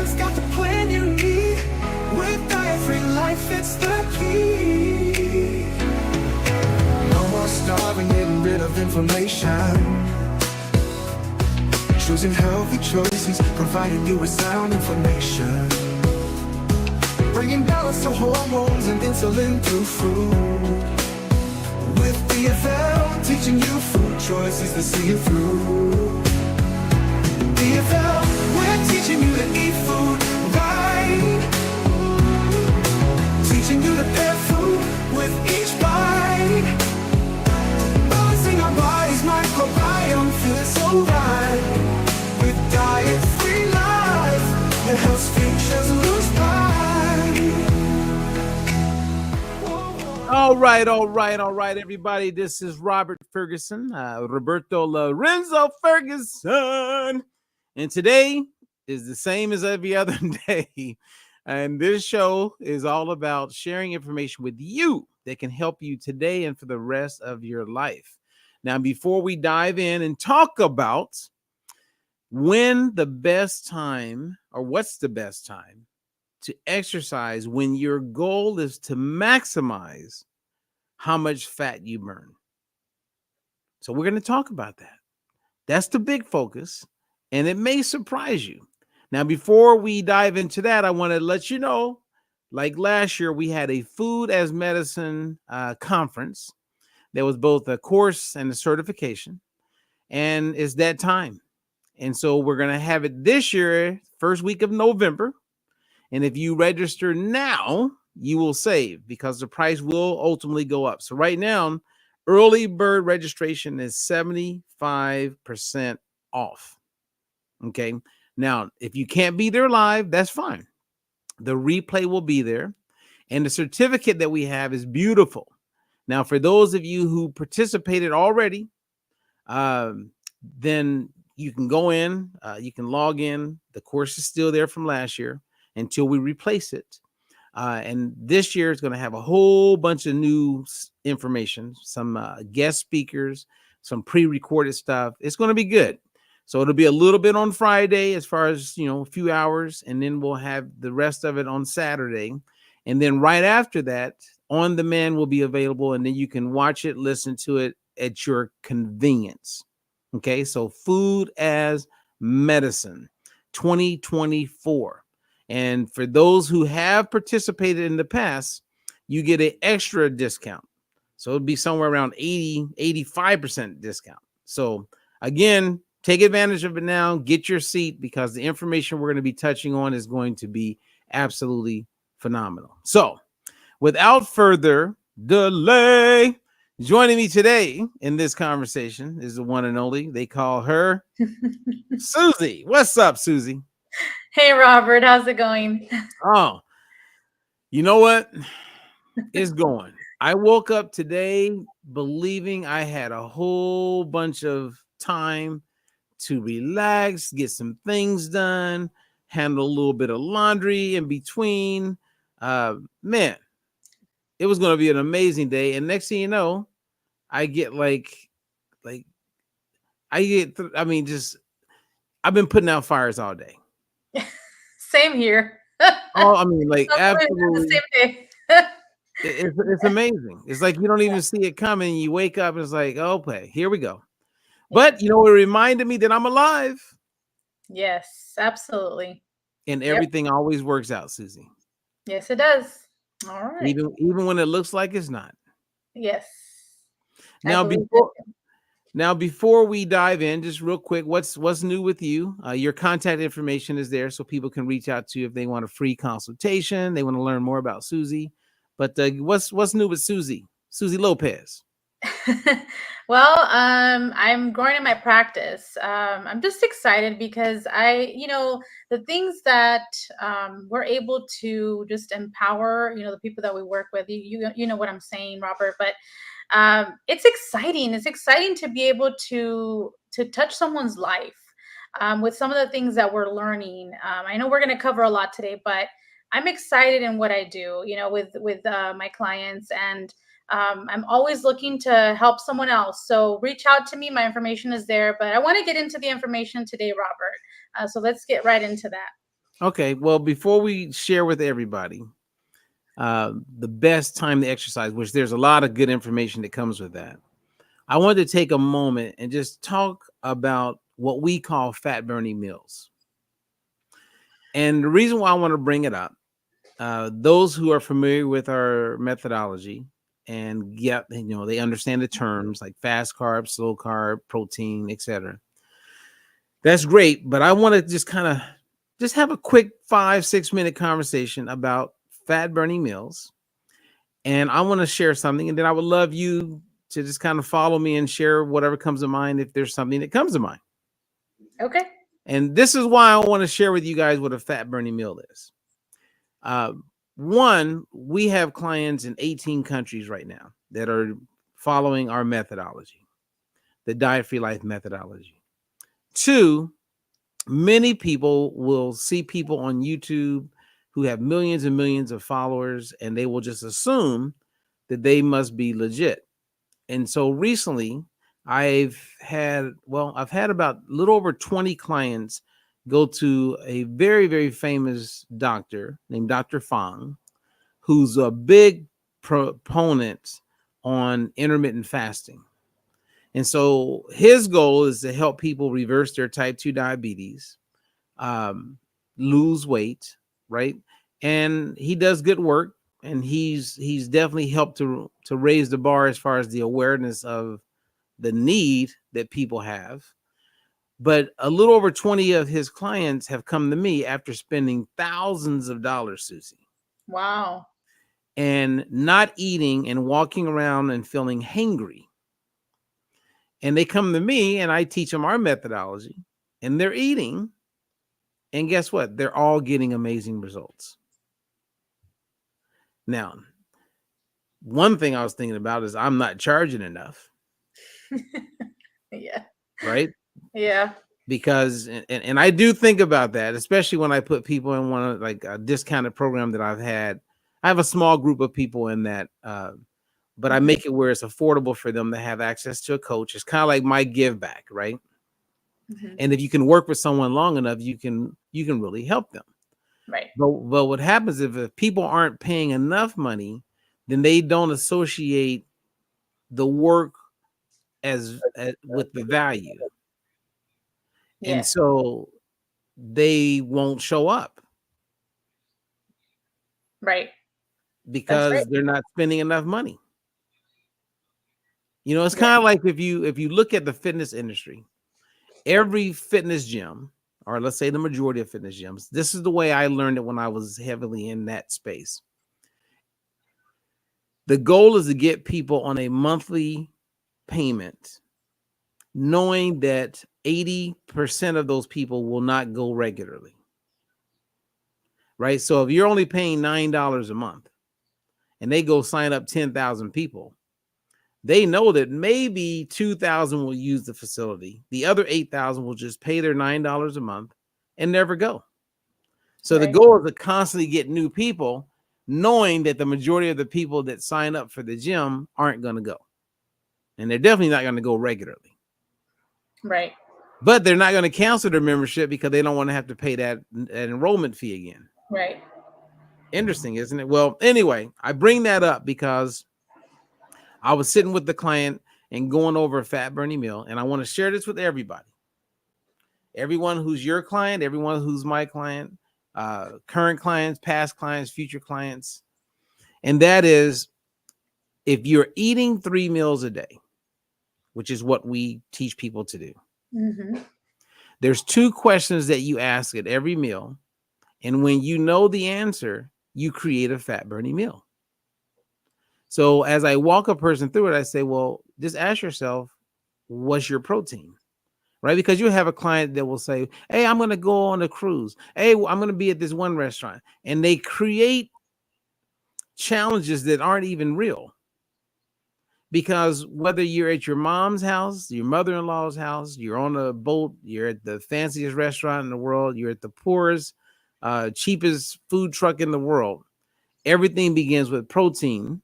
Robert's got the plan you need. With diet-free life, it's the key. No more starving, getting rid of inflammation. Choosing healthy choices, providing you with sound information. Bringing balance to hormones and insulin through food. With DFL, teaching you food choices to see you through. DFL, we're teaching you to eat food right. Teaching you to pair food with each bite. Balancing our body's microbiome, feeling so right. With diet-free life, the health features lose All right, everybody. This is Robert Ferguson, Roberto Lorenzo Ferguson. And today is the same as every other day. And this show is all about sharing information with you that can help you today and for the rest of your life. Now, before we dive in and talk about when the best time or what's the best time to exercise when your goal is to maximize how much fat you burn. So we're going to talk about that. That's the big focus, and it may surprise you. Now, before we dive into that, I want to let you know, like last year, we had a food as medicine conference. There was both a course and a certification, and it's that time. And so we're going to have it this year, first week of November. And if you register now, you will save because the price will ultimately go up. So right now, early bird registration is 75% off. Okay. Now, if you can't be there live, that's fine. The replay will be there. And the certificate that we have is beautiful. Now, for those of you who participated already, then you can go in, you can log in. The course is still there from last year until we replace it. And this year is going to have a whole bunch of new information, some guest speakers, some pre-recorded stuff. It's going to be good. So it'll be a little bit on Friday as far as, a few hours, and then we'll have the rest of it on Saturday. And then right after that, On Demand will be available, and then you can watch it, listen to it at your convenience. Okay, so Food as Medicine 2024. And for those who have participated in the past, you get an extra discount. So it'll be somewhere around 85% discount. So again, take advantage of it now. Get your seat because the information we're going to be touching on is going to be absolutely phenomenal. So without further delay, joining me today in this conversation is the one and only. They call her Susie. What's up, Susie? Hey, Robert. How's it going? Oh, you know what? It's going. I woke up today believing I had a whole bunch of time to relax, get some things done, handle a little bit of laundry in between. Man, it was going to be an amazing day. And next thing you know, I get I've been putting out fires all day. Same here. Oh, I mean, absolutely. The same day. It's amazing. It's like you don't even see it coming. You wake up and it's like, okay, here we go. But it reminded me that I'm alive. Yes, absolutely. And everything always works out, Susie. Yes, it does. All right. Even when it looks like it's not. Yes. Now before we dive in, just real quick, what's new with you? Your contact information is there so people can reach out to you if they want a free consultation, they want to learn more about Susie. But what's new with Susie Lopez? Well, I'm growing in my practice. I'm just excited because the things that we're able to just empower, the people that we work with, you know what I'm saying, Robert, but it's exciting. It's exciting to be able to touch someone's life with some of the things that we're learning. I know we're going to cover a lot today, but I'm excited in what I do, with my clients, and I'm always looking to help someone else. So reach out to me. My information is there, but I want to get into the information today, Robert. So let's get right into that. Okay. Well, before we share with everybody the best time to exercise, which there's a lot of good information that comes with that, I wanted to take a moment and just talk about what we call fat burning meals. And the reason why I want to bring it up, those who are familiar with our methodology and get, they understand the terms like fast carb, slow carb, protein, etc. That's great, but I want to just kind of just have a quick 5-6 minute conversation about fat burning meals. And I want to share something, and then I would love you to just kind of follow me and share whatever comes to mind if there's something that comes to mind. Okay. And this is why I want to share with you guys what a fat burning meal is. One, we have clients in 18 countries right now that are following our methodology, the Diet Free Life methodology. Two, many people will see people on YouTube who have millions and millions of followers, and they will just assume that they must be legit. And so recently, I've had about a little over 20 clients go to a very, very famous doctor named Dr. Fang, who's a big proponent on intermittent fasting. And so his goal is to help people reverse their type 2 diabetes, lose weight, right? And he does good work, and he's definitely helped to raise the bar as far as the awareness of the need that people have. But a little over 20 of his clients have come to me after spending thousands of dollars, Susie, Wow. and not eating and walking around and feeling hangry. And they come to me and I teach them our methodology, and they're eating. And guess what? They're all getting amazing results. Now, one thing I was thinking about is I'm not charging enough, Yeah. right? Yeah. Because, and I do think about that, especially when I put people in one of like a discounted program that I've had. I have a small group of people in that, but I make it where it's affordable for them to have access to a coach. It's kind of like my give back, right? Mhm. And if you can work with someone long enough, you can really help them. Right. But what happens if people aren't paying enough money, then they don't associate the work as with the value. And Yes. so they won't show up Right. That's right. because they're not spending enough money. It's Yeah. kind of like if you look at the fitness industry, every fitness gym, or let's say the majority of fitness gyms, this is the way I learned it when I was heavily in that space. The goal is to get people on a monthly payment, knowing that 80% of those people will not go regularly, right? So if you're only paying $9 a month and they go sign up 10,000 people, they know that maybe 2,000 will use the facility. The other 8,000 will just pay their $9 a month and never go. So the Right. goal is to constantly get new people, knowing that the majority of the people that sign up for the gym aren't going to go. And they're definitely not going to go regularly. Right. But they're not going to cancel their membership because they don't want to have to pay that enrollment fee again. Right. Interesting, isn't it? Well, anyway, I bring that up because I was sitting with the client and going over a fat burning meal, and I want to share this with everybody. Everyone who's your client, everyone who's my client, current clients, past clients, future clients. And that is, if you're eating 3 meals a day, which is what we teach people to do, Mm-hmm. there's 2 questions that you ask at every meal. And when you know the answer, you create a fat burning meal. So as I walk a person through it, I say, well, just ask yourself, what's your protein? Right? Because you have a client that will say, hey, I'm going to go on a cruise. Hey, I'm going to be at this one restaurant. And they create challenges that aren't even real. Because whether you're at your mom's house, your mother-in-law's house, you're on a boat, you're at the fanciest restaurant in the world, you're at the poorest, cheapest food truck in the world, everything begins with protein.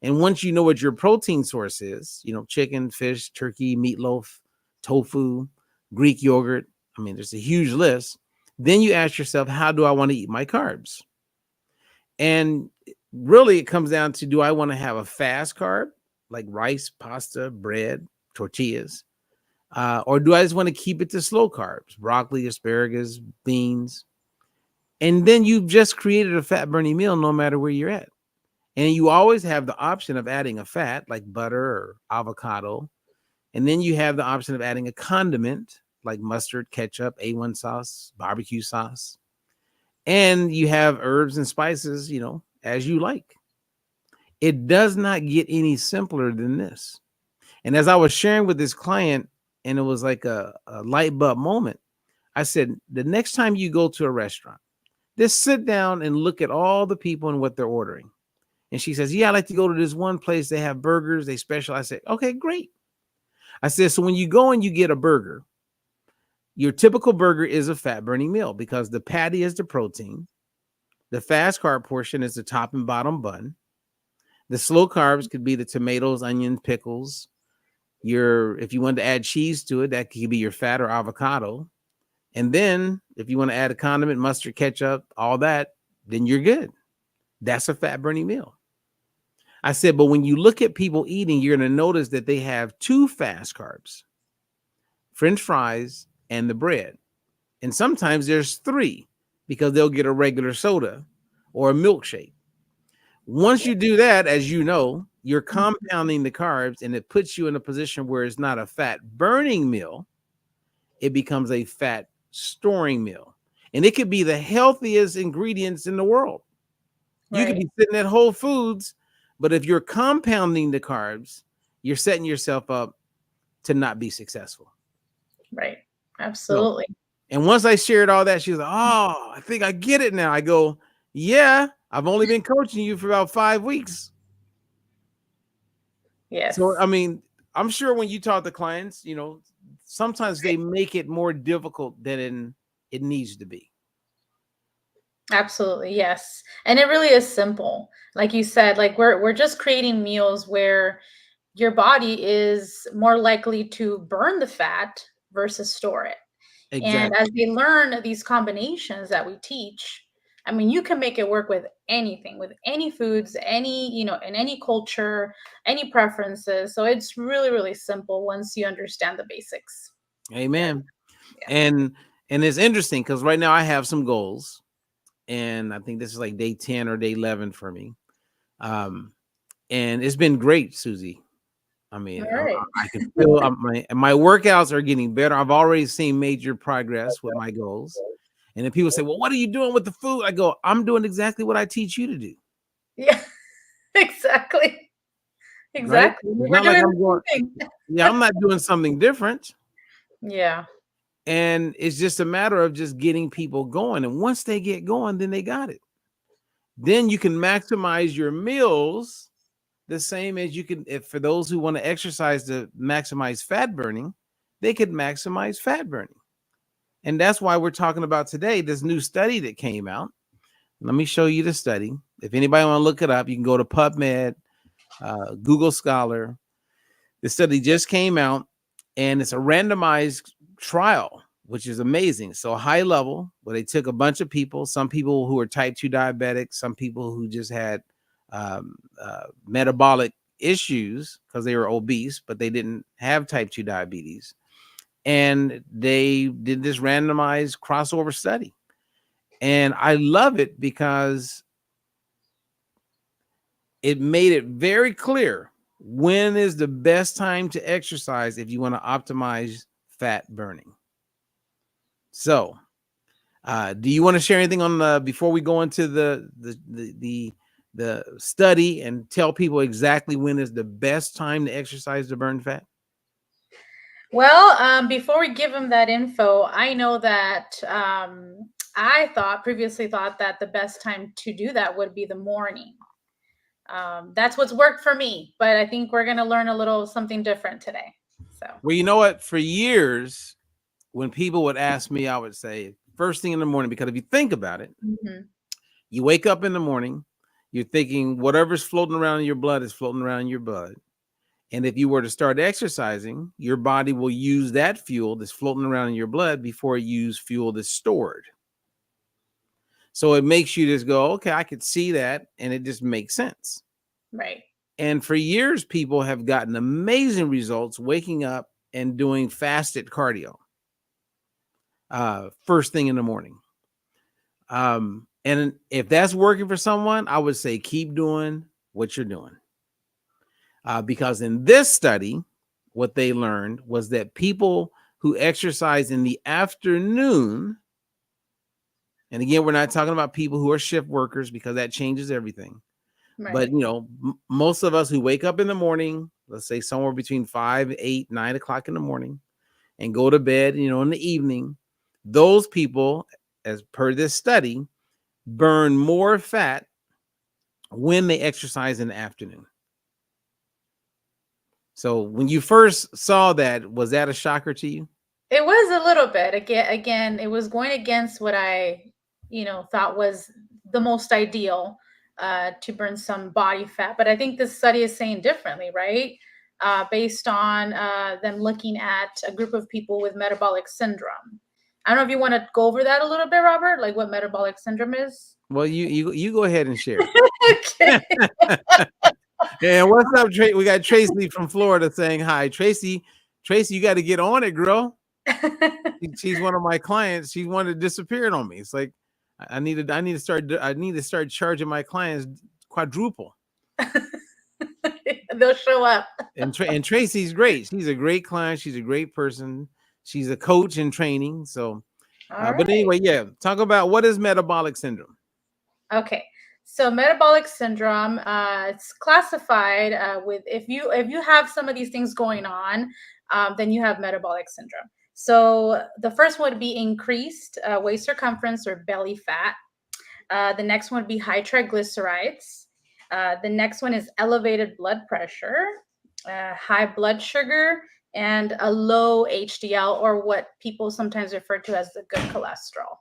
And once you know what your protein source is, chicken, fish, turkey, meatloaf, tofu, Greek yogurt, I mean, there's a huge list. Then you ask yourself, how do I want to eat my carbs? And really, it comes down to, do I want to have a fast carb like rice, pasta, bread, tortillas? Or do I just want to keep it to slow carbs, broccoli, asparagus, beans? And then you've just created a fat burning meal no matter where you're at. And you always have the option of adding a fat like butter or avocado. And then you have the option of adding a condiment like mustard, ketchup, A1 sauce, barbecue sauce. And you have herbs and spices, as you like. It does not get any simpler than this. And as I was sharing with this client, and it was like a light bulb moment, I said, the next time you go to a restaurant, just sit down and look at all the people and what they're ordering. And she says, yeah, I like to go to this one place. They have burgers. They special. I said, okay, great. I said, so when you go and you get a burger, your typical burger is a fat burning meal because the patty is the protein. The fast carb portion is the top and bottom bun. The slow carbs could be the tomatoes, onions, pickles. If you want to add cheese to it, that could be your fat or avocado. And then if you want to add a condiment, mustard, ketchup, all that, then you're good. That's a fat burning meal. I said, but when you look at people eating, you're going to notice that they have two fast carbs, French fries and the bread. And sometimes there's three because they'll get a regular soda or a milkshake. Once you do that, as you know, you're compounding the carbs, and it puts you in a position where it's not a fat burning meal. It becomes a fat storing meal. And it could be the healthiest ingredients in the world. You could be sitting at Whole Foods, but if you're compounding the carbs, you're setting yourself up to not be successful. Right. Absolutely. So, and once I shared all that, she was like, oh, I think I get it now. I go, yeah, I've only been coaching you for about 5 weeks. Yes. So, I mean, I'm sure when you talk to clients, sometimes they make it more difficult than it needs to be. Absolutely. Yes. And it really is simple. Like you said, like we're just creating meals where your body is more likely to burn the fat versus store it. Exactly. And as they learn these combinations that we teach, I mean, you can make it work with anything, with any foods, any, in any culture, any preferences. So it's really, really simple once you understand the basics. Amen. Yeah. And it's interesting because right now I have some goals, and I think this is like day 10 or day 11 for me. And it's been great, Susie. I mean, Right. I can feel my workouts are getting better. I've already seen major progress with my goals. And then people say, well, what are you doing with the food? I go, I'm doing exactly what I teach you to do. Yeah, exactly. Exactly. Right? It's We're not like doing I'm the going, same thing. yeah, I'm not doing something different. Yeah. And it's just a matter of just getting people going. And once they get going, then they got it. Then you can maximize your meals the same as you can, if for those who want to exercise to maximize fat burning, they could maximize fat burning. And that's why we're talking about today this new study that came out. Let me show you the study. If anybody want to look it up, you can go to PubMed, Google Scholar. The study just came out, and it's a randomized trial, which is amazing. So high level, where they took a bunch of people, some people who were type 2 diabetics, some people who just had metabolic issues because they were obese, but they didn't have type 2 diabetes. And they did this randomized crossover study. And I love it because it made it very clear when is the best time to exercise if you want to optimize fat burning. So, do you want to share anything on before we go into the study and tell people exactly when is the best time to exercise to burn fat? Well, before we give them that info, I know that I previously thought that the best time to do that would be the morning. That's what's worked for me, but I think we're going to learn a little something different today. So, well, you know what? For years, when people would ask me, I would say first thing in the morning, because if you think about it, you wake up in the morning, you're thinking whatever's floating around in your blood is floating around in your blood. And if you were to start exercising, your body will use that fuel that's floating around in your blood before it uses fuel that's stored. So it makes you just go, okay, I could see that, and it just makes sense. Right. And for years, people have gotten amazing results waking up and doing fasted cardio first thing in the morning. And if that's working for someone, I would say keep doing what you're doing. Because in this study, what they learned was that people who exercise in the afternoon, and again, we're not talking about people who are shift workers because that changes everything. Right. But, you know, most of us who wake up in the morning, let's say somewhere between 5, 8, 9 o'clock in the morning and go to bed, you know, in the evening, those people, as per this study, burn more fat when they exercise in the afternoon. So when you first saw that, was that a shocker to you? It was a little bit. Again, it was going against what I, thought was the most ideal to burn some body fat. But I think this study is saying differently, right? Based on them looking at a group of people with metabolic syndrome. I don't know if you want to go over that a little bit, Robert, like what metabolic syndrome is. Well, you go ahead and share. Okay. Yeah, what's up, Tracy? We got Tracy from Florida saying hi. Tracy, you got to get on it, girl. She's one of my clients. She wanted to disappear on me. It's like I need to start charging my clients quadruple. They'll show up. And Tracy's great. She's a great client. She's a great person. She's a coach in training. So, but anyway, yeah, talk about what is metabolic syndrome. Okay. So metabolic syndrome, it's classified with if you have some of these things going on, then you have metabolic syndrome. So the first one would be increased waist circumference or belly fat. The next one would be high triglycerides. The next one is elevated blood pressure, high blood sugar, and a low HDL, or what people sometimes refer to as the good cholesterol.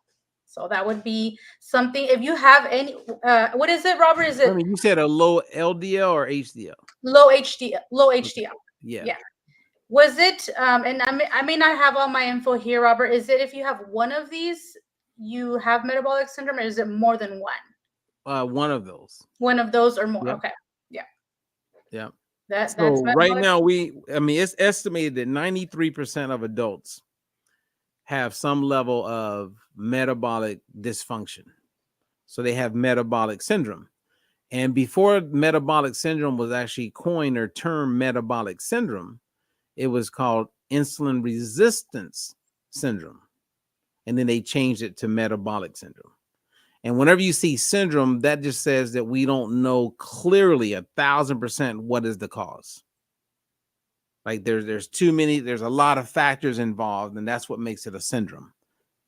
So that would be something. If you have any, what is it, Robert? Is it? I mean, you said a low LDL or HDL? Low HDL. Low HDL. Yeah. Yeah. Was it? And I may not have all my info here, Robert. Is it if you have one of these, you have metabolic syndrome, or is it more than one? One of those. One of those or more. Yep. Okay. Yeah. Yeah. That's right now it's estimated that 93% of adults have some level of metabolic dysfunction. So they have metabolic syndrome. And before metabolic syndrome was actually coined or termed metabolic syndrome, it was called insulin resistance syndrome. And then they changed it to metabolic syndrome. And whenever you see syndrome, that just says that we don't know clearly 1,000% what is the cause. Like there's a lot of factors involved, and that's what makes it a syndrome.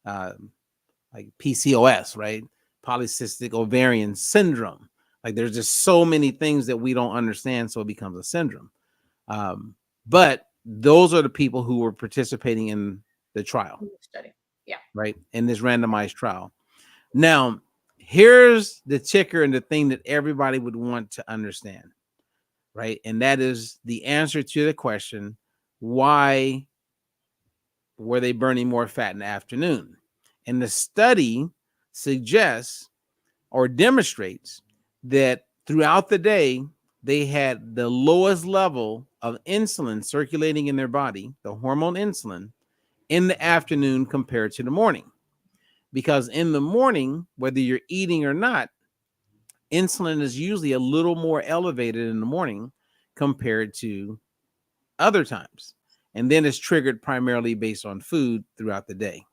Like PCOS, right? Polycystic ovarian syndrome. Like there's just so many things that we don't understand, so it becomes a syndrome. But those are the people who were participating in the trial. Study. Yeah. Right. In this randomized trial. Now, here's the ticker and the thing that everybody would want to understand. Right. And that is the answer to the question, why were they burning more fat in the afternoon? And the study suggests or demonstrates that throughout the day, they had the lowest level of insulin circulating in their body, the hormone insulin, in the afternoon compared to the morning. Because in the morning, whether you're eating or not, insulin is usually a little more elevated in the morning compared to other times. And then it's triggered primarily based on food throughout the day.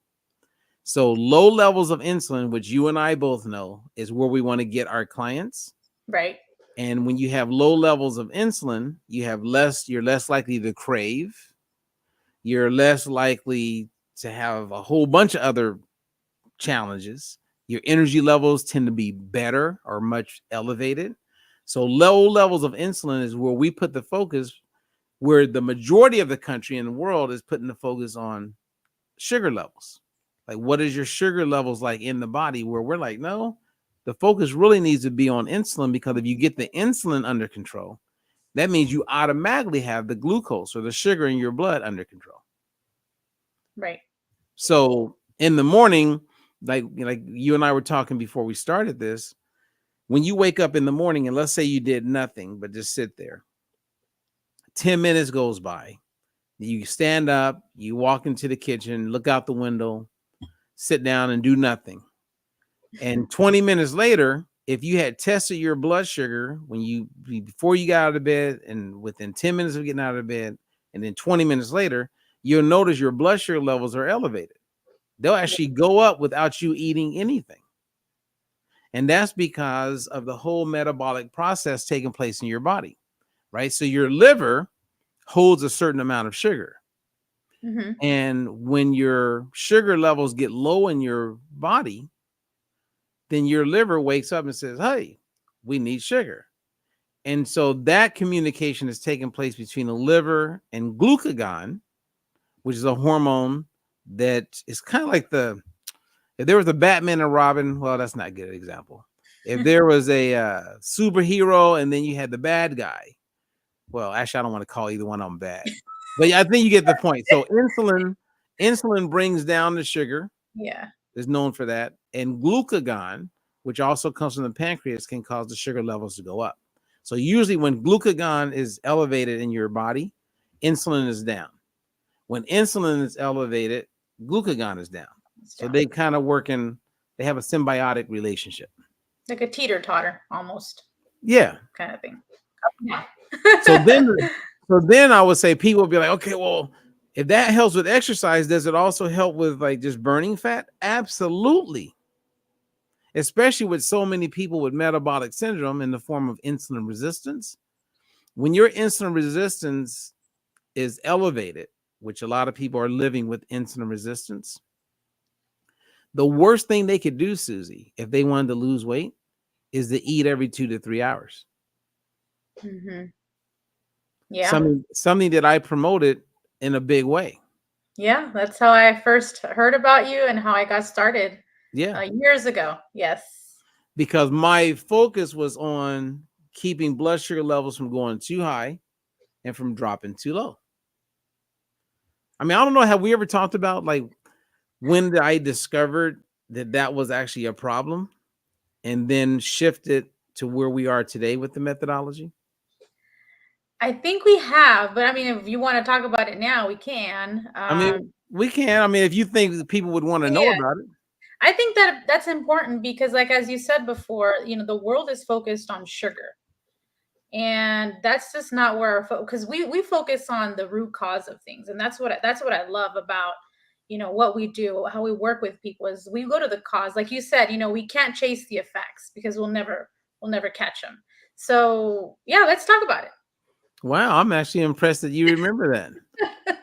So low levels of insulin, which you and I both know, is where we want to get our clients. Right. And when you have low levels of insulin, you're less likely to crave. You're less likely to have a whole bunch of other challenges. Your energy levels tend to be better or much elevated. So low levels of insulin is where we put the focus, where the majority of the country in the world is putting the focus on sugar levels. Like, what is your sugar levels like in the body? Where we're like, no, the focus really needs to be on insulin, because if you get the insulin under control, that means you automatically have the glucose or the sugar in your blood under control. Right. So in the morning, like you and I were talking before we started this, when you wake up in the morning and let's say you did nothing but just sit there, 10 minutes goes by. You stand up, you walk into the kitchen, look out the window, sit down and do nothing. And 20 minutes later, if you had tested your blood sugar before you got out of bed and within 10 minutes of getting out of bed, and then 20 minutes later, you'll notice your blood sugar levels are elevated. They'll actually go up without you eating anything. And that's because of the whole metabolic process taking place in your body, right? So your liver holds a certain amount of sugar. Mm-hmm. And when your sugar levels get low in your body, then your liver wakes up and says, hey, we need sugar. And so that communication is taking place between the liver and glucagon, which is a hormone that is kind of like if there was a Batman and Robin, well, that's not a good example. If there was a superhero and then you had the bad guy, well, actually, I don't want to call either one of them bad, but I think you get the point. So insulin brings down the sugar. Yeah. Is known for that. And glucagon, which also comes from the pancreas, can cause the sugar levels to go up. So usually when glucagon is elevated in your body, insulin is down. When insulin is elevated, glucagon is down. So they kind of they have a symbiotic relationship. Like a teeter-totter almost. Yeah. Kind of thing. So then I would say people would be like, okay, well, if that helps with exercise, does it also help with like just burning fat? Absolutely. Especially with so many people with metabolic syndrome in the form of insulin resistance. When your insulin resistance is elevated, which a lot of people are living with insulin resistance, the worst thing they could do, Susie, if they wanted to lose weight, is to eat every 2 to 3 hours. Mm-hmm. Yeah. Something that I promoted in a big way. Yeah, that's how I first heard about you and how I got started. Yeah. Years ago. Yes. Because my focus was on keeping blood sugar levels from going too high and from dropping too low. I mean, I don't know, have we ever talked about like when I discovered that was actually a problem and then shifted to where we are today with the methodology? I think we have, but I mean, if you want to talk about it now, we can. I mean, we can. I mean, if you think that people would want to know about it. I think that's important because, like, as you said before, the world is focused on sugar. And that's just not where our because we focus on the root cause of things. And that's what I love about, what we do, how we work with people is we go to the cause. Like you said, we can't chase the effects because we'll never catch them. So yeah, let's talk about it. Wow, I'm actually impressed that you remember that.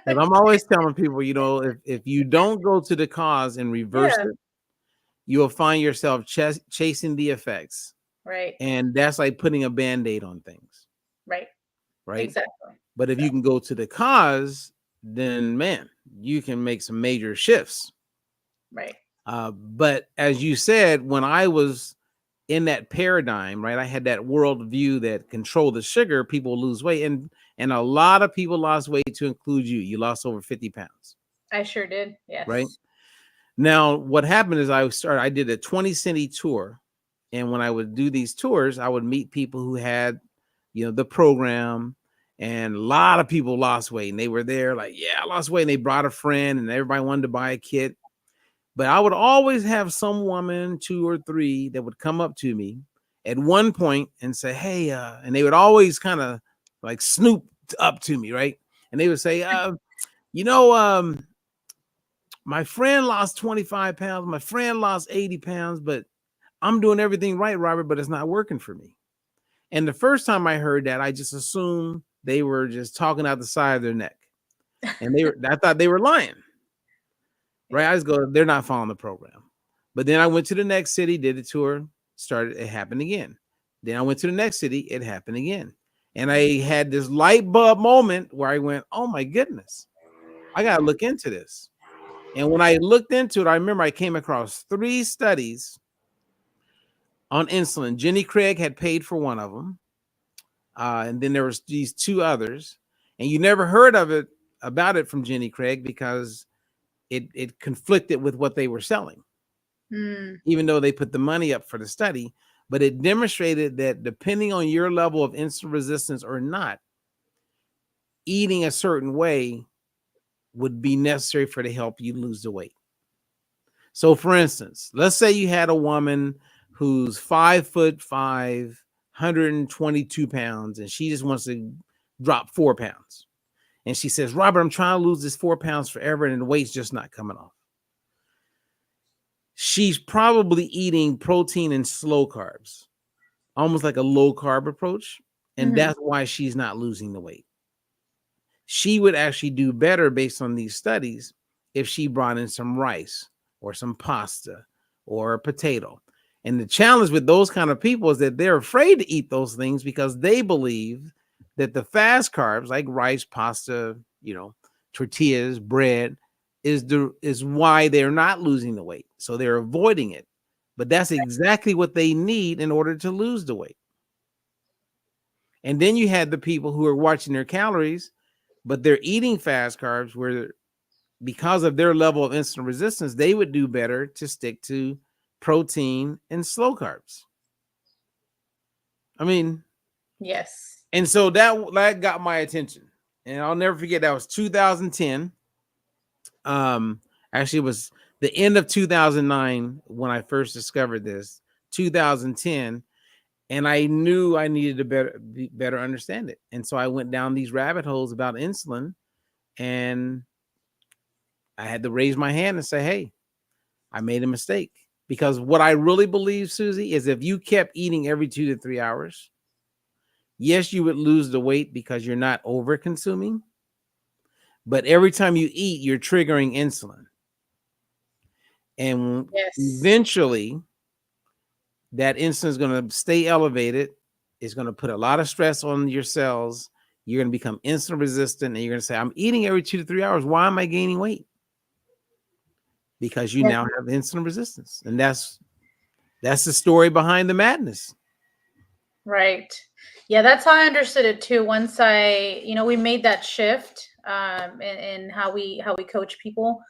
And I'm always telling people, if you don't go to the cause and reverse it, you'll find yourself chasing the effects. Right. And that's like putting a Band-Aid on things. Right. Exactly. But if you can go to the cause, then man, you can make some major shifts. Right. But as you said, when I was in that paradigm, right, I had that worldview that control the sugar, people lose weight. And a lot of people lost weight, to include you. You lost over 50 pounds. I sure did. Yes. Right. Now, what happened is I did a 20-city tour. And when I would do these tours, I would meet people who had, the program, and a lot of people lost weight and they were there like, yeah, I lost weight. And they brought a friend and everybody wanted to buy a kit. But I would always have some woman, 2 or 3, that would come up to me at one point and say, hey, and they would always kind of like snoop up to me, right? And they would say, my friend lost 25 pounds. My friend lost 80 pounds, but I'm doing everything right, Robert, but it's not working for me. And the first time I heard that, I just assumed they were just talking out the side of their neck. And I thought they were lying. Right? I just go, they're not following the program. But then I went to the next city, did the tour, it happened again. Then I went to the next city, it happened again. And I had this light bulb moment where I went, oh my goodness, I got to look into this. And when I looked into it, I remember I came across 3 studies on insulin. Jenny Craig had paid for one of them. And then there was these 2 others. And you never heard about it from Jenny Craig because it conflicted with what they were selling. Mm. even though they put the money up for the study. But it demonstrated that depending on your level of insulin resistance or not, eating a certain way would be necessary for to help you lose the weight. So, for instance, let's say you had a woman who's 5'5", 122 pounds, and she just wants to drop 4 pounds. And she says, Robert, I'm trying to lose this 4 pounds forever, and the weight's just not coming off. She's probably eating protein and slow carbs, almost like a low carb approach. And Mhm. that's why she's not losing the weight. She would actually do better based on these studies if she brought in some rice or some pasta or a potato. And the challenge with those kind of people is that they're afraid to eat those things because they believe that the fast carbs like rice, pasta, tortillas, bread is why they're not losing the weight. So they're avoiding it. But that's exactly what they need in order to lose the weight. And then you had the people who are watching their calories, but they're eating fast carbs where because of their level of insulin resistance, they would do better to stick to protein and slow carbs. I mean, Yes. and so that got my attention. And I'll never forget, that was 2010. Actually, it was the end of 2009 when I first discovered this, 2010. And I knew I needed to better understand it. And so I went down these rabbit holes about insulin, and I had to raise my hand and say, hey, I made a mistake. Because what I really believe, Susie, is if you kept eating every 2 to 3 hours, yes, you would lose the weight because you're not over consuming. But every time you eat, you're triggering insulin. And Yes. eventually, that insulin is going to stay elevated. It's going to put a lot of stress on your cells. You're going to become insulin resistant, and you're going to say, I'm eating every 2 to 3 hours. Why am I gaining weight? Because you Yes. now have insulin resistance. And that's the story behind the madness. Right. Yeah, that's how I understood it too. Once we made that shift in how we coach people.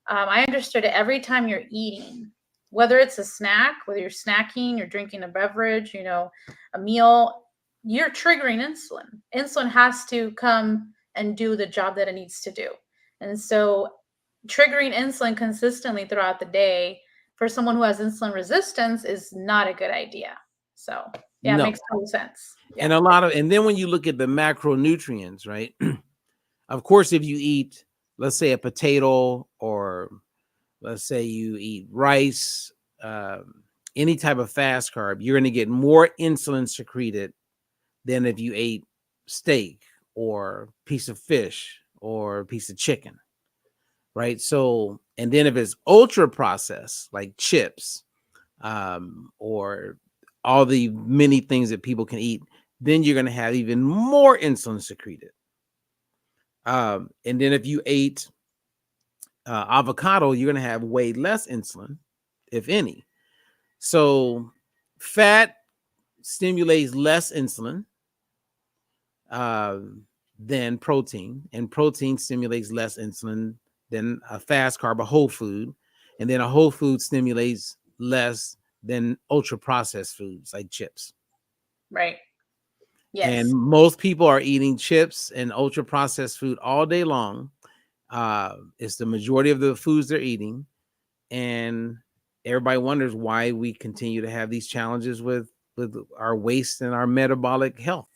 I understood it every time you're eating, whether it's a snack, whether you're snacking, you're drinking a beverage, a meal, you're triggering insulin. Insulin has to come and do the job that it needs to do. And so triggering insulin consistently throughout the day for someone who has insulin resistance is not a good idea. So yeah, it No. makes total sense. Yeah. And then when you look at the macronutrients, right? Of course, if you eat, let's say, a potato, or let's say you eat rice, any type of fast carb, you're going to get more insulin secreted than if you ate steak or piece of fish or a piece of chicken, right? So, and then if it's ultra processed, like chips, or all the many things that people can eat, then you're going to have even more insulin secreted. And then if you ate avocado, you're going to have way less insulin, if any. So fat stimulates less insulin uh, than protein, and protein stimulates less insulin than a fast carb, a whole food. And then a whole food stimulates less than ultra processed foods like chips. Right. And Yes. most people are eating chips and ultra processed food all day long. It's the majority of the foods they're eating. And everybody wonders why we continue to have these challenges with our waste and our metabolic health.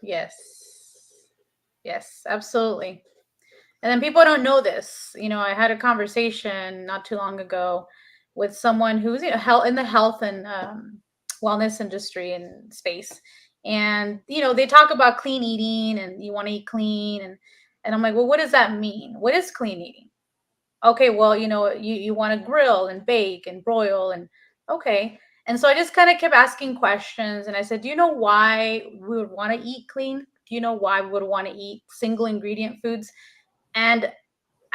Yes. Yes, absolutely. And then people don't know this. I had a conversation not too long ago with someone who's in the health and wellness industry and space, and they talk about clean eating and you want to eat clean, and I'm like, well, what does that mean? What is clean eating? Okay, well, you want to grill and bake and broil, and okay. And so I just kind of kept asking questions, and I said, do you know why we would want to eat clean? Do you know why we would want to eat single ingredient foods? And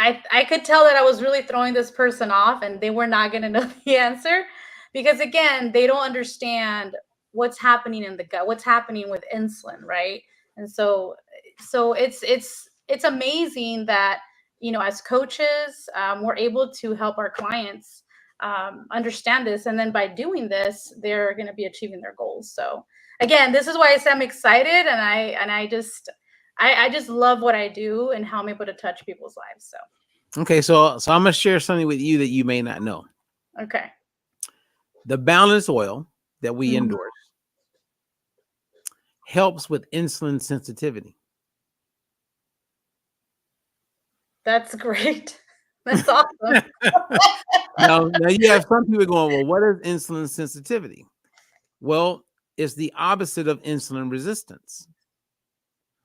I could tell that I was really throwing this person off, and they were not going to know the answer, because again, they don't understand what's happening in the gut, what's happening with insulin, right? And so it's amazing that as coaches, we're able to help our clients understand this, and then by doing this, they're going to be achieving their goals. So again, this is why I say I'm excited, and I just love what I do and how I'm able to touch people's lives. So Okay, so I'm gonna share something with you that you may not know. okay. The balanced oil that we Mhm. endorse helps with insulin sensitivity. That's great. That's awesome. Now you have some people going, well, what is insulin sensitivity? Well, it's the opposite of insulin resistance.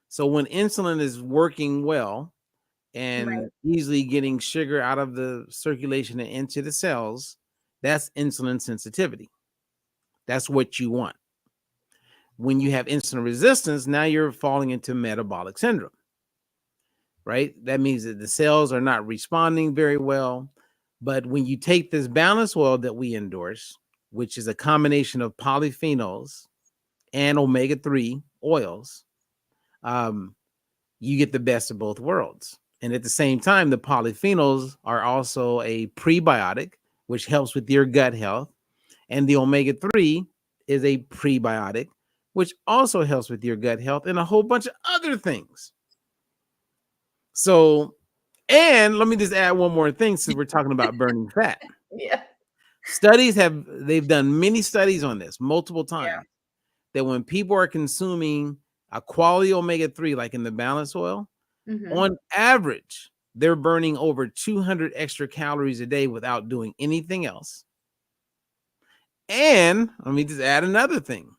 So when insulin is working well and Right. easily getting sugar out of the circulation and into the cells, that's insulin sensitivity. That's what you want. When you have insulin resistance, now you're falling into metabolic syndrome, right? That means that the cells are not responding very well. But when you take this balanced oil that we endorse, which is a combination of polyphenols and omega-3 oils, you get the best of both worlds. And at the same time, the polyphenols are also a prebiotic, which helps with your gut health. And the omega-3 is a prebiotic, which also helps with your gut health and a whole bunch of other things. So, and let me just add one more thing since we're talking about burning fat. Yeah. They've done many studies on this multiple times, that when people are consuming a quality omega-3, like in the balanced oil, Mhm. on average, they're burning over 200 extra calories a day without doing anything else. And let me just add another thing.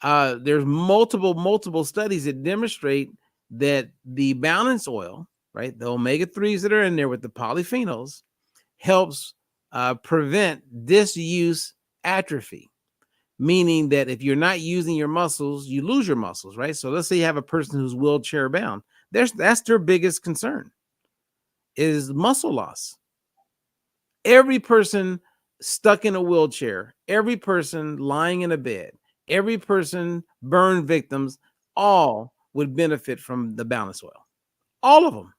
There's multiple studies that demonstrate that the balanced oil, right, the omega-3s that are in there with the polyphenols, helps prevent disuse atrophy, meaning that if you're not using your muscles, you lose your muscles, right? So let's say you have a person who's wheelchair bound. That's their biggest concern, is muscle loss. Every person stuck in a wheelchair, every person lying in a bed, every person burn victims, all would benefit from the balance oil. All of them.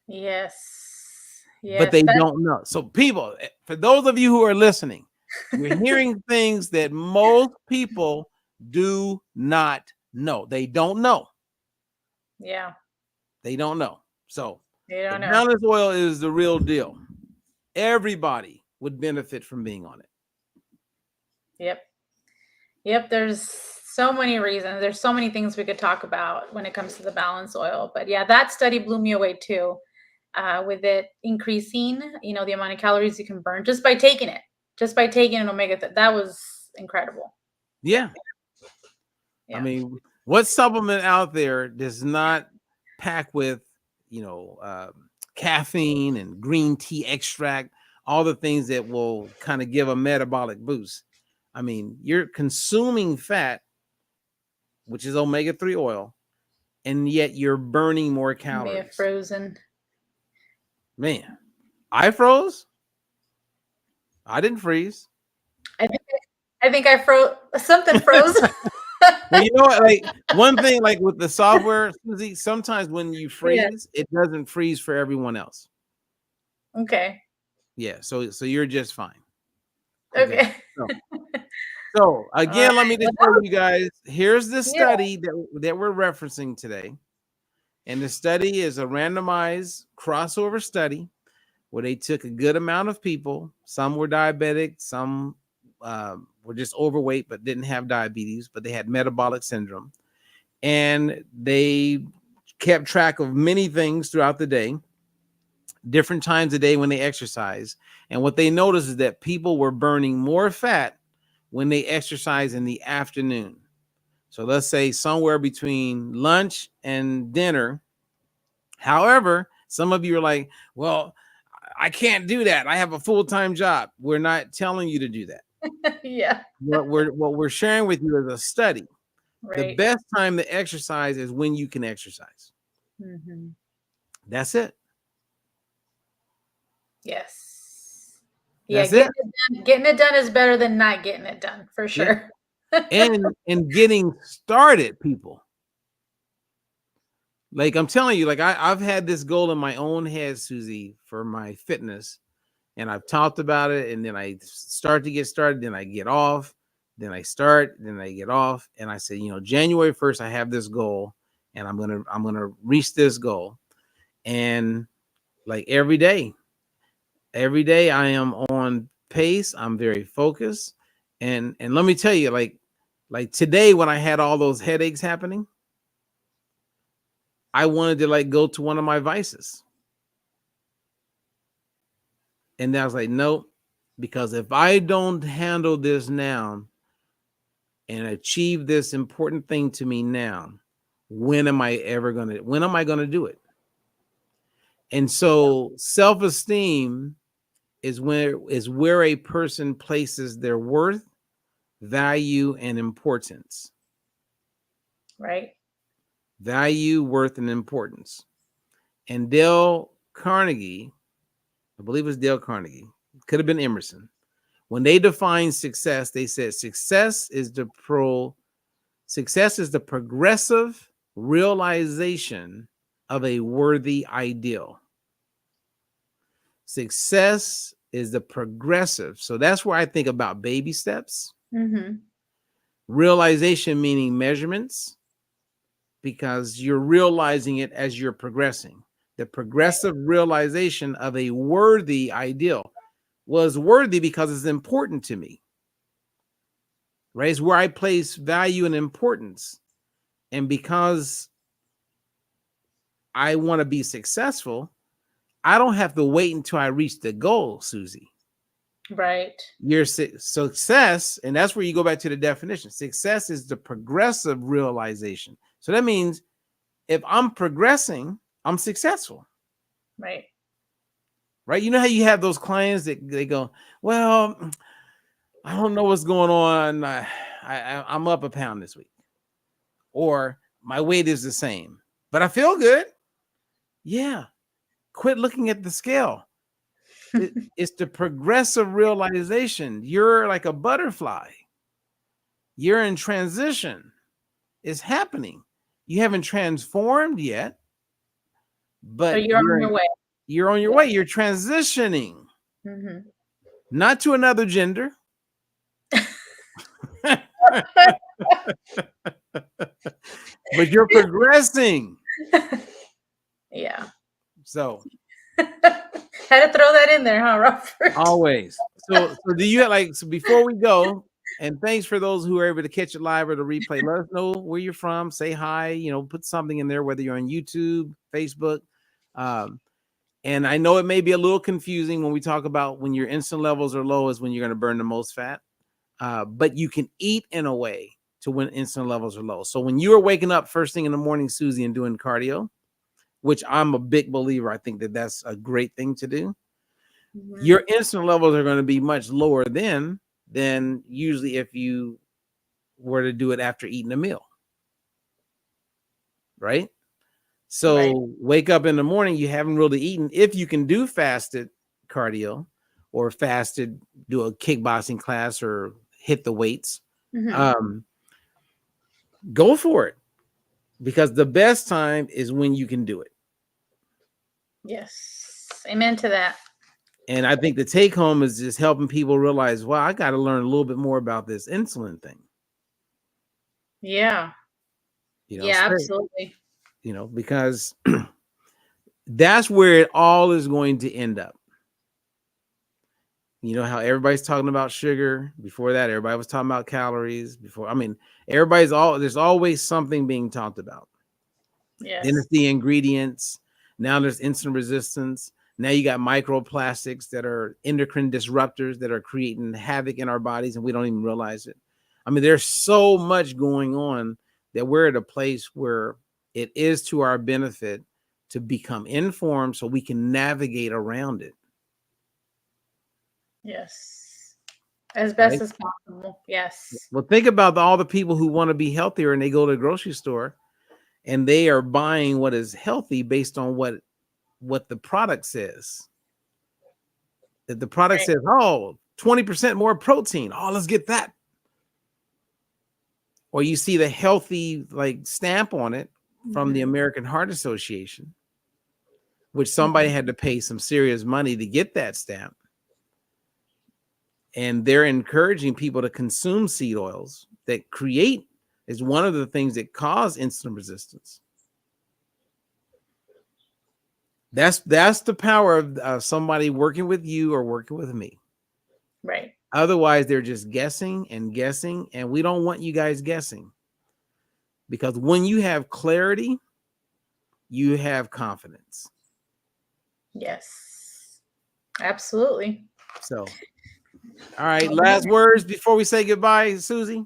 Yes. But Yes. they That don't know. So people, for those of you who are listening, you're hearing things that most people do not know. They don't know. yeah. They don't know. So You the don't know. balance oil is the real deal. Everybody would benefit from being on it. Yep. Yep. There's so many reasons. There's so many things we could talk about when it comes to the balance oil. But yeah, that study blew me away too. With it increasing, the amount of calories you can burn just by taking it, just by taking an omega. That was incredible. Yeah. I Yeah. mean, what supplement out there does not pack with, caffeine and green tea extract, all the things that will kind of give a metabolic boost? I mean, you're consuming fat, which is omega-3 oil, and yet you're burning more You may have calories. frozen. Man, I froze. I didn't freeze. I think I froze. Something froze. Well, you know what? Like one thing, like with the software, Susie, sometimes when you Yeah. freeze, it doesn't freeze for everyone else. Okay. Yeah, so you're just fine. Okay. Okay. So All again, let right. me Well, just tell you guys, here's the yeah. study that we're referencing today. And the study is a randomized crossover study where they took a good amount of people. Some were diabetic, some were just overweight but didn't have diabetes, but they had metabolic syndrome. And they kept track of many things throughout the day, different times a day when they exercise. And what they noticed is that people were burning more fat when they exercise in the afternoon. So let's say somewhere between lunch and dinner. However, some of you are like, well, I can't do that. I have a full-time job. We're not telling you to do that. Yeah. What we're sharing with you is a study. The Right. best time to exercise is when you can exercise. Mhm. That's it. Yes. Yeah. That's it. Getting it done is better than not getting it done, for Yeah. sure. And getting started, people. Like I'm telling you, like I've had this goal in my own head, Susie, for my fitness, and I've talked about it, and then I start to get started, then I get off, then I start, then I get off, and I say, you know, January 1st, I have this goal, and I'm gonna reach this goal, and like every day I am on pace. I'm very focused, and let me tell you, like today when I had all those headaches happening, I wanted to like go to one of my vices. And I was like, nope, because if I don't handle this now and achieve this important thing to me now, when am I going to do it? And so self-esteem is where a person places their worth, value, and importance. Right. Value, worth, and importance. And Dale Carnegie, I believe it was Dale Carnegie, could have been Emerson. When they defined success, they said success is the progressive realization of a worthy ideal. Success is the progressive. So that's where I think about baby steps. Mm-hmm. Realization meaning measurements, because you're realizing it as you're progressing. The progressive realization of a worthy ideal was worthy because it's important to me, right? It's where I place value and importance. And because I want to be successful, I don't have to wait until I reach the goal, Susie. Right. Your success, and that's where you go back to the definition. Success is the progressive realization. So that means if I'm progressing, I'm successful. Right. Right? You know how you have those clients that they go, well, I don't know what's going on. I'm up a pound this week. Or my weight is the same, but I feel good. Yeah. Quit looking at the scale. It's the progressive realization. You're like a butterfly. You're in transition. It's happening. You haven't transformed yet, but you're on your way. You're on your way. You're transitioning. Mm-hmm. Not to another gender. But you're progressing. Yeah. So had to throw that in there, huh, Robert? Always. So do you have so before we go, and thanks for those who are able to catch it live or the replay, let us know where you're from, say hi, put something in there, whether you're on YouTube, Facebook. And I know it may be a little confusing when we talk about when your insulin levels are low is when you're going to burn the most fat. But you can eat in a way to when insulin levels are low. So when you are waking up first thing in the morning, Susie, and doing cardio, which I'm a big believer, I think that that's a great thing to do. Mm-hmm. Your insulin levels are going to be much lower than usually if you were to do it after eating a meal. Right? So wake up in the morning, you haven't really eaten. If you can do fasted cardio or do a kickboxing class or hit the weights, go for it. Because the best time is when you can do it. Yes. Amen to that. And I think the take home is just helping people realize, well, I got to learn a little bit more about this insulin thing. Yeah. Absolutely. Because that's where it all is going to end up. You know how everybody's talking about sugar. Before that, everybody was talking about calories. There's always something being talked about. Yes. Then it's the ingredients. Now there's insulin resistance. Now you got microplastics that are endocrine disruptors that are creating havoc in our bodies, and we don't even realize it. I mean, there's so much going on that we're at a place where it is to our benefit to become informed so we can navigate around it. Yes. As best as possible. Yes. Well, think about all the people who want to be healthier and they go to the grocery store and they are buying what is healthy based on what the product says. That the product says, 20% more protein. Oh, let's get that. Or you see the healthy stamp on it from the American Heart Association, which somebody had to pay some serious money to get that stamp. and they're encouraging people to consume seed oils that is one of the things that cause insulin resistance. That's the power of somebody working with you or working with me. Right. Otherwise, they're just guessing and guessing, and we don't want you guys guessing, because when you have clarity, you have confidence. Yes, absolutely. So, all right, last words before we say goodbye, Susie.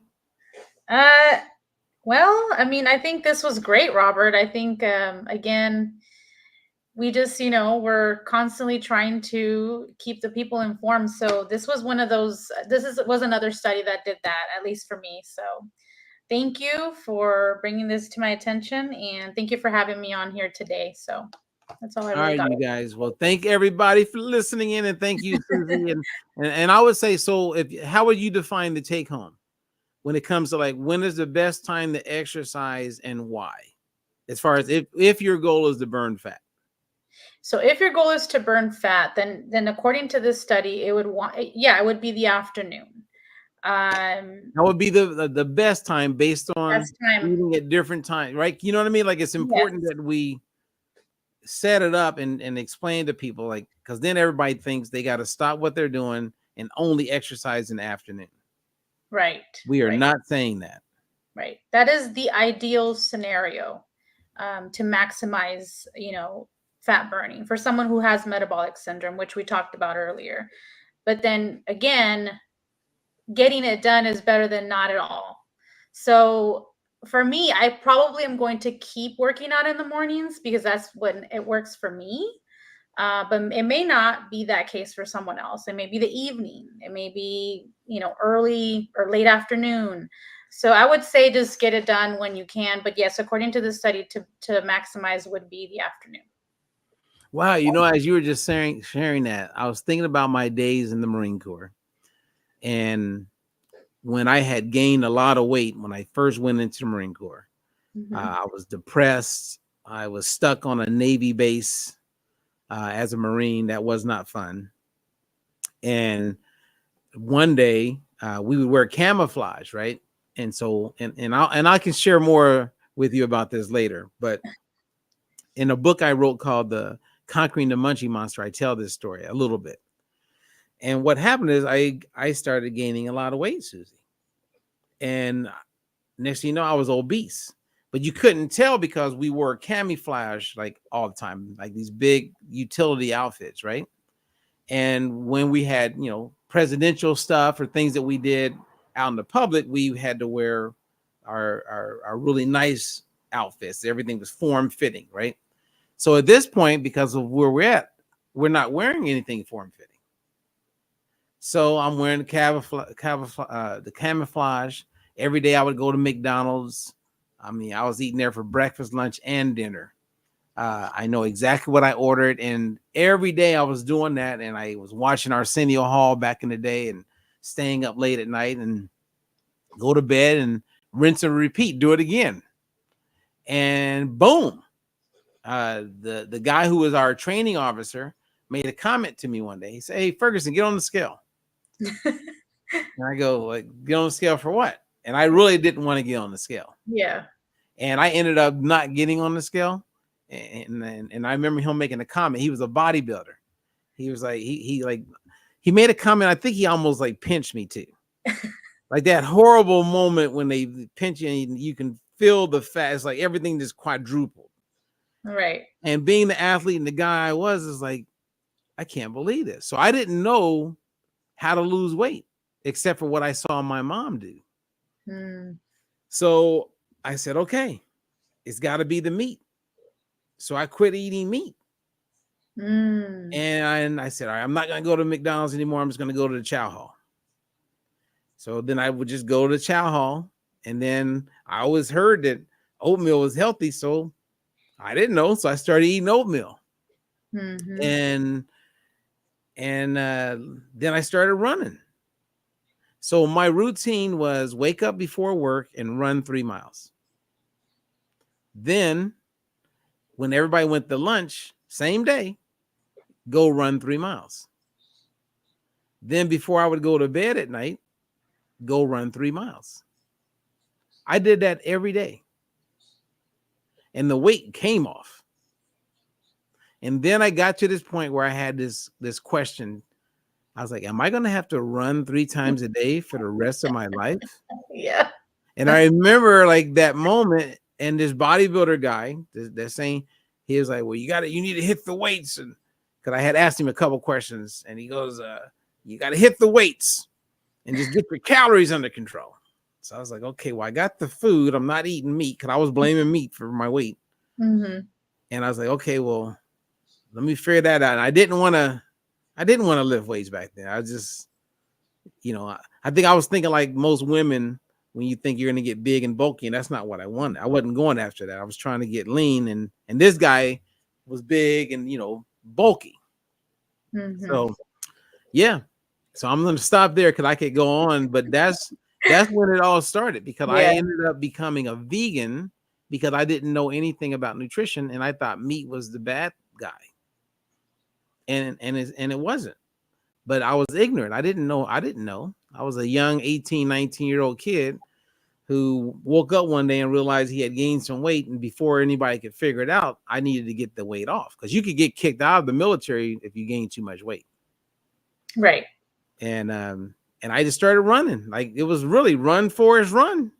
Well, I mean, I think this was great, Robert. I think again, we just, we're constantly trying to keep the people informed. So this was one of those. Was another study that did that, at least for me. So thank you for bringing this to my attention, and thank you for having me on here today. So that's all I All really right, got. you guys. Well, thank everybody for listening in, and thank you, Susie. and I would say, so how would you define the take home when it comes to like when is the best time to exercise and why? As far as if your goal is to burn fat. So if your goal is to burn fat, then according to this study, it would be the afternoon. That would be the best time based on eating at different times, right? You know what I mean? Like it's important that we set it up and explain to people, like, because then everybody thinks they got to stop what they're doing and only exercise in the afternoon. Right. We are not saying that. Right. That is the ideal scenario to maximize, fat burning for someone who has metabolic syndrome, which we talked about earlier. But then again, getting it done is better than not at all. So for me, I probably am going to keep working out in the mornings because that's when it works for me. But it may not be that case for someone else. It may be the evening. It may be, early or late afternoon. So I would say just get it done when you can. But yes, according to the study, to maximize would be the afternoon. Wow. As you were just sharing that, I was thinking about my days in the Marine Corps. And when I had gained a lot of weight when I first went into the Marine Corps, I was depressed. I was stuck on a Navy base as a Marine. That was not fun. And one day we would wear camouflage, right? And so, and I can share more with you about this later. But in a book I wrote called "The Conquering the Munchie Monster," I tell this story a little bit. And what happened is I started gaining a lot of weight, Susie. And next thing you know, I was obese. But you couldn't tell because we wore camouflage like all the time, like these big utility outfits, right? And when we had, presidential stuff or things that we did out in the public, we had to wear our really nice outfits. Everything was form-fitting, right? So at this point, because of where we're at, we're not wearing anything form-fitting. So I'm wearing the camouflage. Every day I would go to McDonald's. I mean, I was eating there for breakfast, lunch, and dinner. I know exactly what I ordered. And every day I was doing that. And I was watching Arsenio Hall back in the day and staying up late at night and go to bed and rinse and repeat, do it again. And boom, the guy who was our training officer made a comment to me one day. He said, "Hey, Ferguson, get on the scale." And I go, like, get on the scale for what? And I really didn't want to get on the scale. Yeah. And I ended up not getting on the scale. And I remember him making a comment. He was a bodybuilder. He was like, he made a comment. I think he almost like pinched me too. Like that horrible moment when they pinch you and you can feel the fat. It's like everything just quadrupled. Right. And being the athlete and the guy I was, is like, I can't believe this. So I didn't know how to lose weight except for what I saw my mom do. So I said, okay, it's got to be the meat. So I quit eating meat. And I said, all right, I'm not going to go to McDonald's anymore. I'm just going to go to the chow hall. So then I would just go to the chow hall. And then I always heard that oatmeal was healthy. So I didn't know. So I started eating oatmeal. And then I started running. So my routine was wake up before work and run 3 miles. Then when everybody went to lunch, same day, go run 3 miles. Then before I would go to bed at night, go run 3 miles. I did that every day. And the weight came off. And then I got to this point where I had this question. I was like, am I going to have to run 3 times a day for the rest of my life? Yeah. And I remember like that moment, and this bodybuilder guy, that saying, he was like, well, you need to hit the weights. And because I had asked him a couple questions, and he goes, you got to hit the weights and just get your calories under control. So I was like, okay, well, I got the food. I'm not eating meat, because I was blaming meat for my weight. Mm-hmm. And I was like, okay, well, let me figure that out. And I didn't want to lift weights back then. I was just, I think I was thinking like most women, when you think you're going to get big and bulky, and that's not what I wanted. I wasn't going after that. I was trying to get lean, and this guy was big and, bulky. Mm-hmm. So, yeah. So I'm going to stop there because I could go on, but that's when it all started, because I ended up becoming a vegan because I didn't know anything about nutrition, and I thought meat was the bad guy. And it wasn't. But I was ignorant. I didn't know. I was a young 18, 19-year-old kid who woke up one day and realized he had gained some weight. And before anybody could figure it out, I needed to get the weight off, because you could get kicked out of the military if you gain too much weight. Right. And I just started running. Like, it was really run, Forrest, run.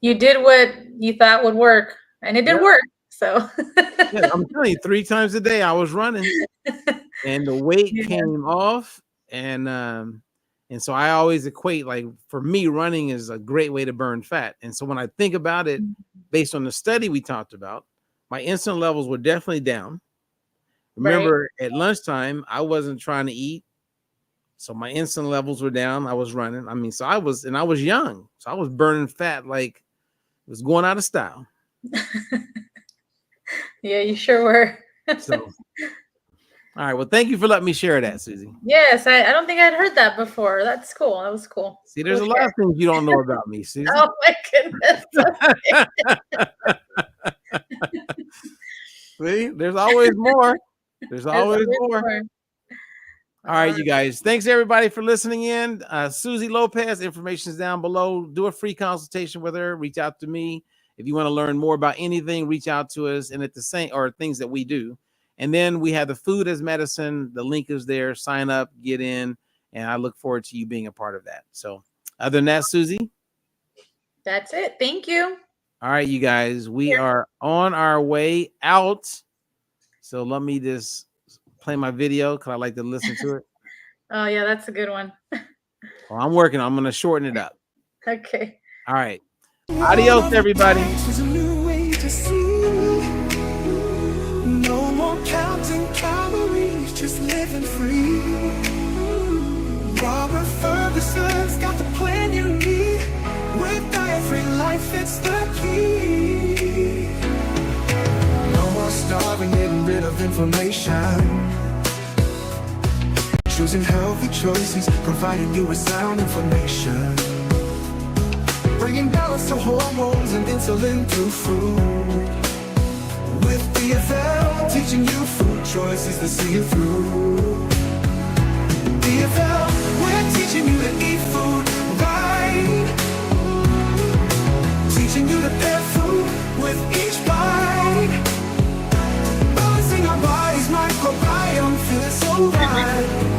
You did what you thought would work, and it did work. So yeah, I'm telling you, 3 times a day I was running, and the weight came off. And so I always equate, like, for me, running is a great way to burn fat. And so when I think about it, based on the study we talked about, my insulin levels were definitely down. Remember, at lunchtime, I wasn't trying to eat. So my insulin levels were down. I was running. I mean, I was young. So I was burning fat like it was going out of style. Yeah, you sure were. So, all right. Well, thank you for letting me share that, Susie. Yes, I don't think I'd heard that before. That's cool. That was cool. See, there's a lot of things you don't know about me, Susie. Oh my goodness. See, there's always more. There's always more. All right, you guys. Thanks everybody for listening in. Susie Lopez, information is down below. Do a free consultation with her. Reach out to me. If you want to learn more about anything, reach out to us, and at the same, or things that we do. And then we have the Food as Medicine. The link is there. Sign up, get in, and I look forward to you being a part of that. So other than that, Susie, that's it. Thank you. All right, you guys, we are on our way out. So let me just play my video because I like to listen to it. Oh, yeah, that's a good one. Well, I'm working. I'm going to shorten it up. Okay. All right. Adios, everybody. There's a new way to see. No more counting calories, just living free. Robert Ferguson's got the plan you need. With diet-free life, it's the key. No more starving, getting rid of inflammation. Choosing healthy choices, providing you with sound information. Bringing balance to hormones and insulin through food. With DFL, teaching you food choices that see you through. DFL, we're teaching you to eat food right. Teaching you to pair food with each bite. Balancing our body's microbiome, feeling so right.